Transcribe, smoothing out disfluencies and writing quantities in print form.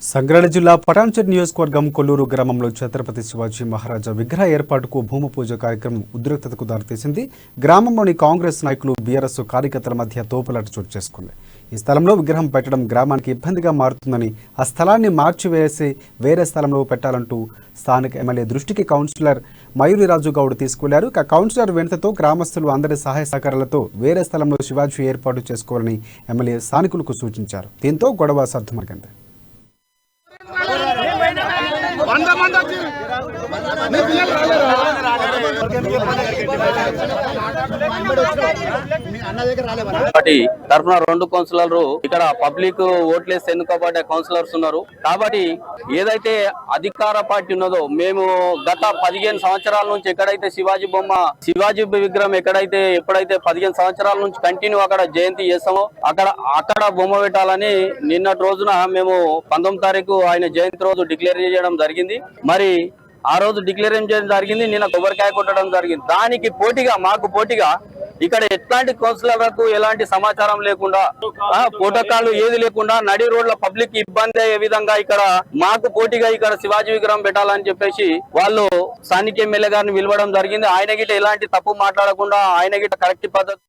సంగారెడ్డి జిల్లా పటాన్చెరు నియోజకవర్గం కొల్లూరు గ్రామంలో ఛత్రపతి శివాజీ మహారాజా విగ్రహ ఏర్పాటుకు భూమి పూజ కార్యక్రమం ఉద్రిక్తతకు దారితీసింది. గ్రామంలోని కాంగ్రెస్ నాయకులు బీఆర్ఎస్ కార్యకర్తల మధ్య తోపులాట చోటు చేసుకుంది. ఈ స్థలంలో విగ్రహం పెట్టడం గ్రామానికి ఇబ్బందిగా మారుతుందని ఆ స్థలాన్ని మార్చివేసి వేరే స్థలంలో పెట్టాలంటూ స్థానిక ఎమ్మెల్యే దృష్టికి కౌన్సిలర్ మయూరిరాజు గౌడ్ తీసుకెళ్లారు. ఇక కౌన్సిలర్ వెనుకతో గ్రామస్తులు అందరి సహాయ సహకారాలతో వేరే స్థలంలో శివాజీ ఏర్పాటు చేసుకోవాలని ఎమ్మెల్యే స్థానికులకు సూచించారు. దీంతో గొడవ సర్దుమరిగింది. తరఫున 2 కౌన్సిలర్లు ఇక్కడ పబ్లిక్ ఓట్లేసి ఎన్నుకోబడ్డ కౌన్సిలర్స్ ఉన్నారు. కాబట్టి ఏదైతే అధికార పార్టీ ఉన్నదో, మేము గత 15 సంవత్సరాల నుంచి ఎక్కడైతే శివాజీ విగ్రహం ఎప్పుడైతే 15 సంవత్సరాల నుంచి కంటిన్యూ అక్కడ జయంతి చేస్తామో అక్కడ బొమ్మ పెట్టాలని నిన్నటి రోజున మేము 19వ తారీఖు ఆయన జయంతి రోజు డిక్లేర్ చేయడం జరిగింది. మరి ఆ రోజు డిక్లేరేషన్ చేయడం జరిగింది. నిన్న కొబ్బరికాయ కొట్టడం జరిగింది. దానికి మాకు పోటీగా ఇక్కడ ఎట్లాంటి కౌన్సిలర్లకు ఎలాంటి సమాచారం లేకుండా, ప్రోటోకాల్ ఏది లేకుండా నడి రోడ్ల పబ్లిక్ ఇబ్బంది అయ్యే విధంగా మాకు పోటీగా ఇక్కడ శివాజీ విగ్రహం పెట్టాలని చెప్పేసి వాళ్ళు స్థానిక ఎమ్మెల్యే గారిని పిలవడం జరిగింది. ఆయన గిట్ట ఎలాంటి తప్పు మాట్లాడకుండా ఆయన గిట్ట కరెక్ట్ పద్ధతి